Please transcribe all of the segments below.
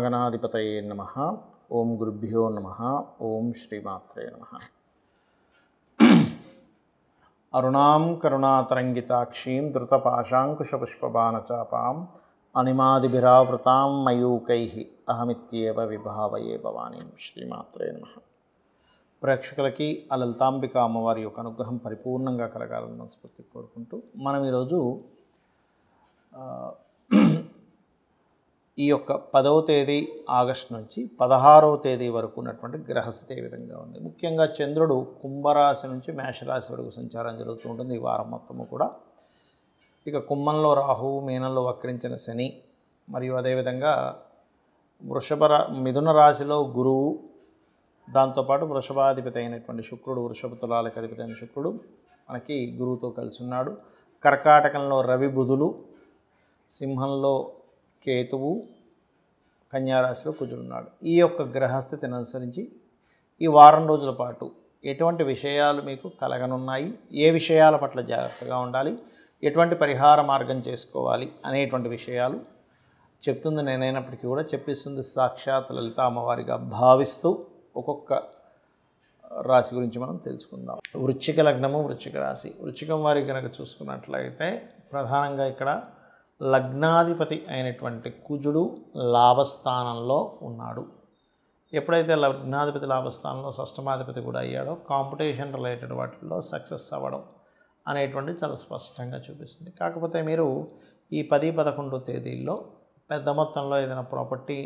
శ్రీమహాగణాధిపతయే నమః. ఓం గురుభ్యో నమః. ఓం శ్రీమాత్రే నమః. అరుణాం కరుణాతరంగితాక్షీం ధృతపాశాంకుశపుష్పబాణచాపాం అనిమాదిభిరావృతాం మయూకైః అహమిత్యేవ విభావయే భవానీం. శ్రీమాత్రే నమః. ప్రేక్షకులకి ఆ లలితాంబిక అమ్మవారి యొక్క అనుగ్రహం పరిపూర్ణంగా కలగాలని మనస్ఫూర్తి కోరుకుంటూ మనం ఈరోజు ఈ యొక్క 10వ తేదీ ఆగస్టు నుంచి 16వ తేదీ వరకు ఉన్నటువంటి గ్రహస్థితి ఏ విధంగా ఉంది. ముఖ్యంగా చంద్రుడు కుంభరాశి నుంచి మేషరాశి వరకు సంచారం జరుగుతూ ఉంటుంది ఈ వారం మొత్తము కూడా. ఇక కుంభంలో రాహువు, మీనంలో వక్రించిన శని, మరియు అదేవిధంగా మిథున రాశిలో గురువు, దాంతోపాటు వృషభాధిపతి అయినటువంటి శుక్రుడు, వృషభ తులాలకు అధిపతి అయిన శుక్రుడు మనకి గురువుతో కలిసి ఉన్నాడు. కర్కాటకంలో రవి, బుధులు, సింహంలో కేతువు, కన్యారాశిలో కుజుడున్నాడు. ఈ యొక్క గ్రహస్థితిని అనుసరించి ఈ వారం రోజుల పాటు ఎటువంటి విషయాలు మీకు కలగనున్నాయి, ఏ విషయాల పట్ల జాగ్రత్తగా ఉండాలి, ఎటువంటి పరిహార మార్గం చేసుకోవాలి అనేటువంటి విషయాలు చెప్తుంది నేనైనప్పటికీ కూడా చెప్పిస్తుంది సాక్షాత్ లలిత అమ్మవారిగా భావిస్తూ ఒక్కొక్క రాశి గురించి మనం తెలుసుకుందాం. వృశ్చిక లగ్నము, వృశ్చిక రాశి. వృశ్చికం వారికి కనుక చూసుకున్నట్లయితే ప్రధానంగా ఇక్కడ లగ్నాధిపతి అయినటువంటి కుజుడు లాభస్థానంలో ఉన్నాడు. ఎప్పుడైతే లగ్నాధిపతి లాభస్థానంలో షష్టమాధిపతి కూడా అయ్యాడో కాంపిటీషన్ రిలేటెడ్ వాటిల్లో సక్సెస్ అవ్వడం అనేటువంటిది చాలా స్పష్టంగా చూపిస్తుంది. కాకపోతే మీరు ఈ 10, 11 తేదీల్లో పెద్ద మొత్తంలో ఏదైనా ప్రాపర్టీ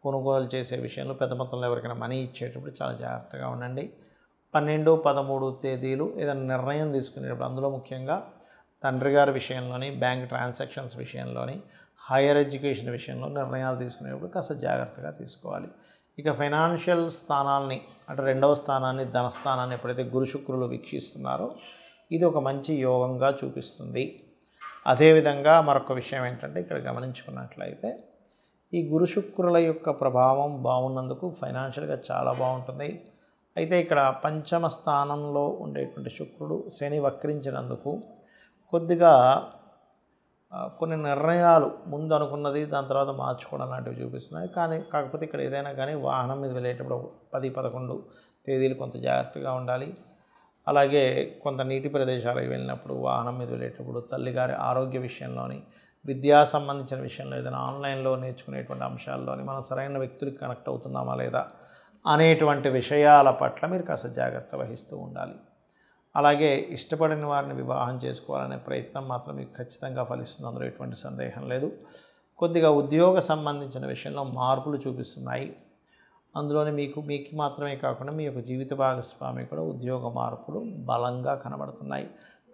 కొనుగోలు చేసే విషయంలో, పెద్ద మొత్తంలో ఎవరికైనా మనీ ఇచ్చేటప్పుడు చాలా జాగ్రత్తగా ఉండండి. 12, 13 తేదీలు ఏదైనా నిర్ణయం తీసుకునేటప్పుడు, అందులో ముఖ్యంగా తండ్రి గారి విషయంలోని, బ్యాంక్ ట్రాన్సాక్షన్స్ విషయంలోని, హైయర్ ఎడ్యుకేషన్ విషయంలో నిర్ణయాలు తీసుకునేటప్పుడు కాస్త జాగ్రత్తగా తీసుకోవాలి. ఇక ఫైనాన్షియల్ స్థానాల్ని అంటే 2వ స్థానాన్ని, ధనస్థానాన్ని ఎప్పుడైతే గురు శుక్రులు వీక్షిస్తున్నారో ఇది ఒక మంచి యోగంగా చూపిస్తుంది. అదేవిధంగా మరొక విషయం ఏంటంటే ఇక్కడ గమనించుకున్నట్లయితే ఈ గురు శుక్రుల యొక్క ప్రభావం బాగున్నందుకు ఫైనాన్షియల్గా చాలా బాగుంటుంది. అయితే ఇక్కడ పంచమ స్థానంలో ఉండేటువంటి శుక్రుడు శని వక్రించినందుకు కొద్దిగా కొన్ని నిర్ణయాలు ముందు అనుకున్నది దాని తర్వాత మార్చుకోవడం లాంటివి చూపిస్తున్నాయి. కాకపోతే ఇక్కడ ఏదైనా కానీ వాహనం మీద వెళ్ళేటప్పుడు 10, 11 తేదీలు కొంత జాగ్రత్తగా ఉండాలి. అలాగే కొంత నీటి ప్రదేశాలకు వెళ్ళినప్పుడు, వాహనం మీద వెళ్ళేటప్పుడు, తల్లిగారి ఆరోగ్య విషయంలోని, విద్యా సంబంధించిన విషయంలో, ఏదైనా ఆన్లైన్లో నేర్చుకునేటువంటి అంశాల్లోని మనం సరైన వ్యక్తులకు కనెక్ట్ అవుతున్నామా లేదా అనేటువంటి విషయాల పట్ల మీరు కాస్త జాగ్రత్త వహిస్తూ ఉండాలి. అలాగే ఇష్టపడిన వారిని వివాహం చేసుకోవాలనే ప్రయత్నం మాత్రం మీకు ఖచ్చితంగా ఫలిస్తుంది, అందులో ఎటువంటి సందేహం లేదు. కొద్దిగా ఉద్యోగ సంబంధించిన విషయంలో మార్పులు చూపిస్తున్నాయి. అందులోని మీకు మాత్రమే కాకుండా మీ యొక్క జీవిత భాగస్వామి కూడా ఉద్యోగ మార్పులు బలంగా కనబడుతున్నాయి.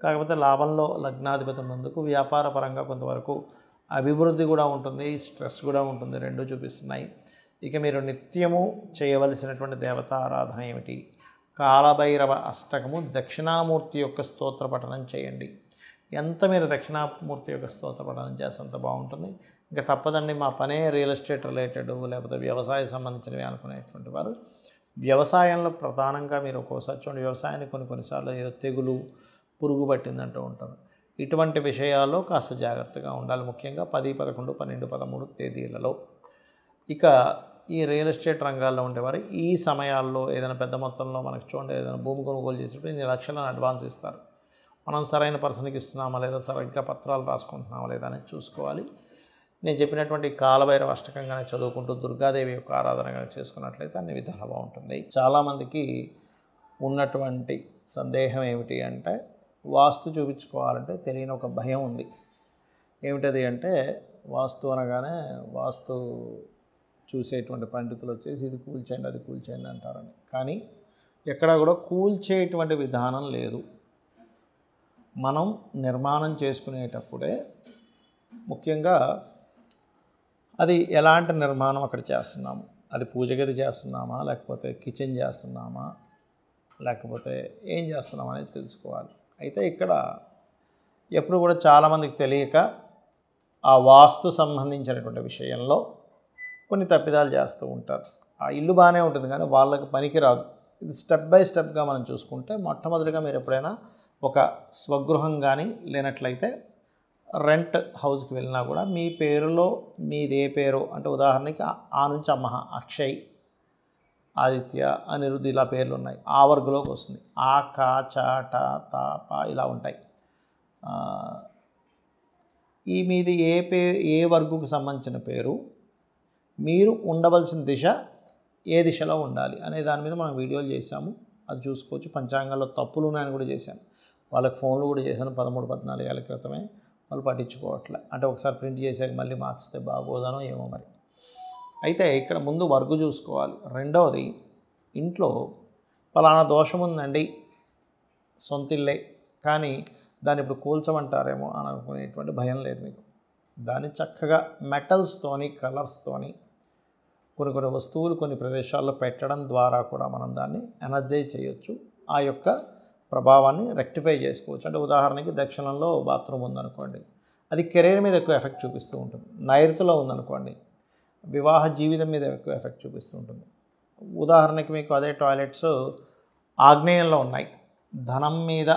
కాకపోతే లాభంలో లగ్నాధిపతి ఉన్నందుకు వ్యాపార పరంగా కొంతవరకు అభివృద్ధి కూడా ఉంటుంది, స్ట్రెస్ కూడా ఉంటుంది, రెండూ చూపిస్తున్నాయి. ఇక మీరు నిత్యము చేయవలసినటువంటి దేవతా ఆరాధన ఏమిటి? కాలభైరవ అష్టకము, దక్షిణామూర్తి యొక్క స్తోత్ర పఠనం చేయండి. ఎంత మీరు దక్షిణామూర్తి యొక్క స్తోత్ర పఠనం చేస్తే అంత బాగుంటుంది. ఇంకా తప్పదండి, మా పనే రియల్ ఎస్టేట్ రిలేటెడ్ లేకపోతే వ్యవసాయ సంబంధించినవి అనుకునేటువంటి వారు వ్యవసాయంలో ప్రధానంగా మీరు ఒక్కోసారి చూడండి, వ్యవసాయాన్ని కొన్నిసార్లు ఏదో తెగులు, పురుగు పట్టిందంటూ ఉంటారు. ఇటువంటి విషయాల్లో కాస్త జాగ్రత్తగా ఉండాలి, ముఖ్యంగా 10, 11, 12, 13 తేదీలలో. ఇక ఈ రియల్ ఎస్టేట్ రంగాల్లో ఉండేవారు ఈ సమయాల్లో ఏదైనా పెద్ద మొత్తంలో మనకు చూడండి, ఏదైనా భూమి కొనుగోలు చేసేటప్పుడు 2 లక్షలను అడ్వాన్స్ ఇస్తారు. మనం సరైన పర్సన్కి ఇస్తున్నామా లేదా, సరిగ్గా పత్రాలు రాసుకుంటున్నామా లేదా అనేది చూసుకోవాలి. నేను చెప్పినటువంటి కాలభైరవ అష్టకంగానే చదువుకుంటూ దుర్గాదేవి యొక్క ఆరాధనగా చేసుకున్నట్లయితే అన్ని విధాలు బాగుంటుంది. చాలామందికి ఉన్నటువంటి సందేహం ఏమిటి అంటే, వాస్తు చూపించుకోవాలంటే తెలియని ఒక భయం ఉంది. ఏమిటది అంటే, వాస్తు అనగానే వాస్తు చూసేటువంటి పండితులు వచ్చేసి ఇది కూల్చేయండి, అది కూల్చేయండి అంటారని. కానీ ఎక్కడ కూడా కూల్చేటువంటి విధానం లేదు. మనం నిర్మాణం చేసుకునేటప్పుడే ముఖ్యంగా అది ఎలాంటి నిర్మాణం అక్కడ చేస్తున్నాము, అది పూజ గది చేస్తున్నామా, లేకపోతే కిచెన్ చేస్తున్నామా, లేకపోతే ఏం చేస్తున్నామా అనేది తెలుసుకోవాలి. అయితే ఇక్కడ ఎప్పుడు కూడా చాలామందికి తెలియక ఆ వాస్తు సంబంధించినటువంటి విషయంలో కొన్ని తప్పిదాలు చేస్తూ ఉంటారు. ఆ ఇల్లు బాగానే ఉంటుంది కానీ వాళ్ళకి పనికి రాదు. ఇది స్టెప్ బై స్టెప్గా మనం చూసుకుంటే, మొట్టమొదటిగా మీరు ఎప్పుడైనా ఒక స్వగృహం కానీ లేనట్లయితే రెంట్ హౌస్కి వెళ్ళినా కూడా మీ పేరులో మీది ఏ పేరు అంటే ఉదాహరణకి ఆ నుంచి అమ్మహ, అక్షయ్, ఆదిత్య, అనిరుద్ధ్ ఇలా పేర్లు ఉన్నాయి. ఆ వర్గులోకి వస్తుంది. ఆ, కా, చ, ట, త, ప ఇలా ఉంటాయి. ఈ మీది ఏ వర్గుకు సంబంధించిన పేరు, మీరు ఉండవలసిన దిశ ఏ దిశలో ఉండాలి అనే దాని మీద మనం వీడియోలు చేశాము. అది చూసుకోవచ్చు. పంచాంగాల్లో తప్పులు ఉన్నాయని కూడా చేశాను. వాళ్ళకి ఫోన్లు కూడా చేశాను 13-14 ఏళ్ళ క్రితమే. వాళ్ళు పట్టించుకోవట్లే. అంటే ఒకసారి ప్రింట్ చేసాక మళ్ళీ మార్చితే బాగోదనో ఏమో మరి. అయితే ఇక్కడ ముందు వర్గు చూసుకోవాలి. రెండవది, ఇంట్లో పలానా దోషం ఉందండి, సొంత ఇల్లే, కానీ దాన్ని ఇప్పుడు కూల్చమంటారేమో అని అనుకునేటువంటి భయం లేదు మీకు. దాన్ని చక్కగా మెటల్స్తోని, కలర్స్తోని కొన్ని వస్తువులు కొన్ని ప్రదేశాల్లో పెట్టడం ద్వారా కూడా మనం దాన్ని ఎనర్జైజ్ చేయొచ్చు. ఆ యొక్క ప్రభావాన్ని రెక్టిఫై చేసుకోవచ్చు. అంటే ఉదాహరణకి దక్షిణంలో బాత్రూమ్ ఉందనుకోండి, అది కెరీర్ మీద ఎక్కువ ఎఫెక్ట్ చూపిస్తూ ఉంటుంది. నైరుతిలో ఉందనుకోండి, వివాహ జీవితం మీద ఎక్కువ ఎఫెక్ట్ చూపిస్తూ ఉంటుంది. ఉదాహరణకి మీకు అదే టాయిలెట్స్ ఆగ్నేయంలో ఉన్నాయి, ధనం మీద,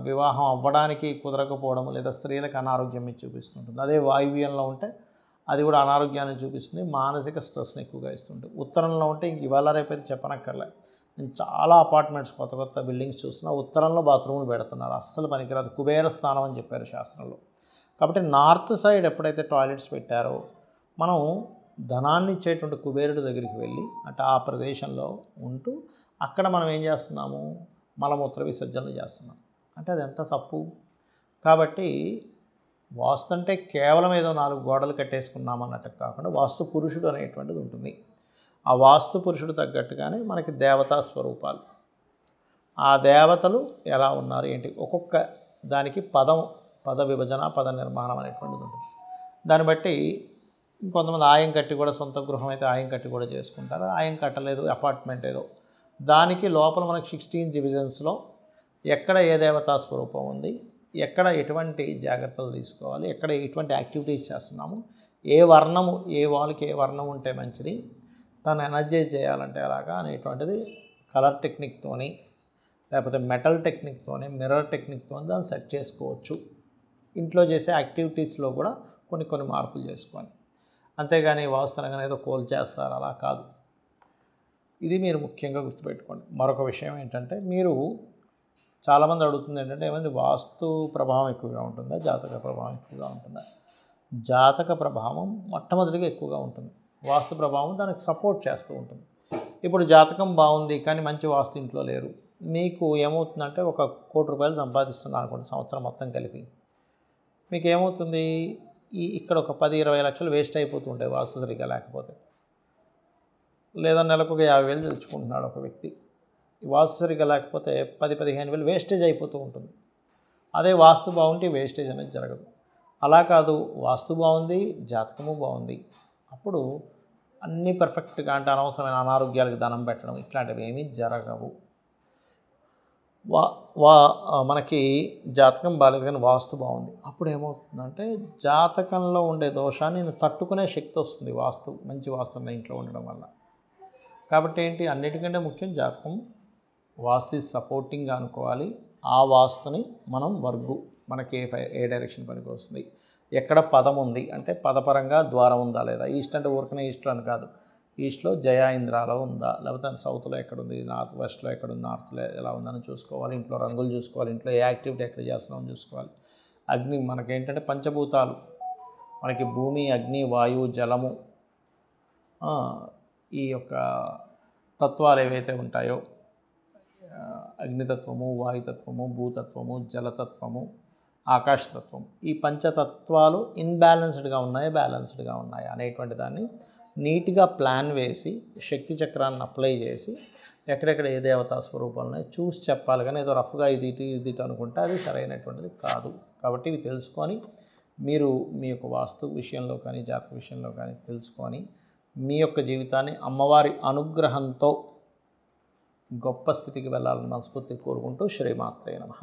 వివాహం అవ్వడానికి కుదరకపోవడం లేదా స్త్రీలకు అనారోగ్యం మీద చూపిస్తుంటుంది. అదే వాయువ్యంలో ఉంటే అది కూడా అనారోగ్యాన్ని చూపిస్తుంది, మానసిక స్ట్రెస్ని ఎక్కువగా ఇస్తుంది. ఉత్తరంలో ఉంటే ఇంక ఇవాళ రేపైతే చెప్పనక్కర్లే. నేను చాలా అపార్ట్మెంట్స్ కొత్త బిల్డింగ్స్ చూసినా ఉత్తరంలో బాత్రూములు పెడుతున్నారు. అస్సలు పనికిరాదు, కుబేర స్థానం అని చెప్పారు శాస్త్రంలో. కాబట్టి నార్త్ సైడ్ ఎప్పుడైతే టాయిలెట్స్ పెట్టారో మనం ధనాన్ని ఇచ్చేటువంటి కుబేరుడి దగ్గరికి వెళ్ళి అంటే ఆ ప్రదేశంలో ఉంటూ అక్కడ మనం ఏం చేస్తున్నాము, మలమూత్ర విసర్జనలు చేస్తున్నాం. అంటే అది ఎంత తప్పు. కాబట్టి వాస్తు అంటే కేవలం ఏదో 4 గోడలు కట్టేసుకున్నామన్నట్టు కాకుండా వాస్తు పురుషుడు అనేటువంటిది ఉంటుంది. ఆ వాస్తు పురుషుడు తగ్గట్టుగానే మనకి దేవతా స్వరూపాలు, ఆ దేవతలు ఎలా ఉన్నారు ఏంటి, ఒక్కొక్క దానికి పద విభజన, పద నిర్మాణం అనేటువంటిది ఉంటుంది. దాన్ని బట్టి ఇంకొంతమంది ఆయం కట్టి కూడా, సొంత గృహం అయితే ఆయం కట్టి కూడా చేసుకుంటారు. ఆయం కట్టలేదు, అపార్ట్మెంట్ ఏదో, దానికి లోపల మనకి 16 డివిజన్స్లో ఎక్కడ ఏ దేవతా స్వరూపం ఉంది, ఎక్కడ ఎటువంటి జాగ్రత్తలు తీసుకోవాలి, ఎక్కడ ఎటువంటి యాక్టివిటీస్ చేస్తున్నాము, ఏ వర్ణము, ఏ వాల్కి ఏ వర్ణం ఉంటే మంచిది, తను ఎనర్జైజ్ చేయాలంటే ఎలాగా అనేటువంటిది కలర్ టెక్నిక్తోని లేకపోతే మెటల్ టెక్నిక్తోని, మిర్రర్ టెక్నిక్తోని దాన్ని సెట్ చేసుకోవచ్చు. ఇంట్లో చేసే యాక్టివిటీస్లో కూడా కొన్ని మార్పులు చేసుకోవాలి. అంతేగాని వాస్తవంగా ఏదో కోల్ చేస్తారు అలా కాదు. ఇది మీరు ముఖ్యంగా గుర్తుపెట్టుకోండి. మరొక విషయం ఏంటంటే, మీరు చాలామంది అడుగుతుంది ఏంటంటే, ఏమంటే వాస్తు ప్రభావం ఎక్కువగా ఉంటుందా, జాతక ప్రభావం ఎక్కువగా ఉంటుందా? జాతక ప్రభావం మొట్టమొదటిగా ఎక్కువగా ఉంటుంది. వాస్తు ప్రభావం దానికి సపోర్ట్ చేస్తూ ఉంటుంది. ఇప్పుడు జాతకం బాగుంది కానీ మంచి వాస్తు ఇంట్లో లేరు, మీకు ఏమవుతుందంటే 1 కోటి రూపాయలు సంపాదిస్తున్నారు అనుకోండి సంవత్సరం మొత్తం కలిపి, మీకు ఏమవుతుంది, ఇక్కడ ఒక 10-20 లక్షలు వేస్ట్ అయిపోతూ ఉంటాయి వాస్తు సరిగ్గా లేకపోతే. లేదా నెలకు ఒక 50,000 తెచ్చుకుంటున్నాడు ఒక వ్యక్తి, వాస్తు సరిగ్గా లేకపోతే 10-15 వేలు వేస్టేజ్ అయిపోతూ ఉంటుంది. అదే వాస్తు బాగుంటే వేస్టేజ్ అనేది జరగదు. అలా కాదు, వాస్తు బాగుంది, జాతకము బాగుంది, అప్పుడు అన్నీ పర్ఫెక్ట్గా, అంటే అనవసరమైన అనారోగ్యాలకు ధనం పెట్టడం ఇట్లాంటివి ఏమీ జరగవు. మనకి జాతకం బాగాలేదు కానీ వాస్తు బాగుంది, అప్పుడు ఏమవుతుందంటే జాతకంలో ఉండే దోషాన్ని తట్టుకునే శక్తి వస్తుంది మంచి వాస్తు ఇంట్లో ఉండడం వల్ల. కాబట్టి ఏంటి, అన్నిటికంటే ముఖ్యం జాతకం. వాస్తు సపోర్టింగ్ అనుకోవాలి. ఆ వాస్తుని మనం వర్గు, మనకి ఏ డైరెక్షన్ పనికి వస్తుంది, ఎక్కడ పదం ఉంది అంటే పదపరంగా ద్వారం ఉందా లేదా, ఈస్ట్ అంటే ఊరికనే ఈస్ట్ అని కాదు, ఈస్ట్లో జయా ఇంద్రాలో ఉందా, లేకపోతే సౌత్లో ఎక్కడుంది, నార్త్ వెస్ట్లో ఎక్కడుంది, నార్త్లో ఎలా ఉందని చూసుకోవాలి. ఇంట్లో రంగులు చూసుకోవాలి, ఇంట్లో ఏ యాక్టివిటీ ఎక్కడ చేస్తున్నామని చూసుకోవాలి. అగ్ని మనకేంటంటే పంచభూతాలు, మనకి భూమి, అగ్ని, వాయువు, జలము, ఈ యొక్క తత్వాలు ఏవైతే ఉంటాయో, అగ్నితత్వము, వాయుతత్వము, భూతత్వము, జలతత్వము, ఆకాశతత్వం, ఈ పంచతత్వాలు ఇన్బ్యాలెన్స్డ్గా ఉన్నాయా, బ్యాలెన్స్డ్గా ఉన్నాయా అనేటువంటి దాన్ని నీట్గా ప్లాన్ వేసి శక్తి చక్రాన్ని అప్లై చేసి ఎక్కడెక్కడ ఏ దేవతా స్వరూపాలని చూసి చెప్పాలి. కానీ ఏదో రఫ్గా ఇది అనుకుంటే అది సరైనటువంటిది కాదు. కాబట్టి ఇవి తెలుసుకొని మీరు మీ యొక్క వాస్తు విషయంలో కానీ జాతక విషయంలో కానీ తెలుసుకొని మీ యొక్క జీవితాన్ని అమ్మవారి అనుగ్రహంతో గొప్ప స్థితికి వెళ్ళాలని మనస్ఫూర్తిగా కోరుకుంటూ శ్రీమాత్రే నమః.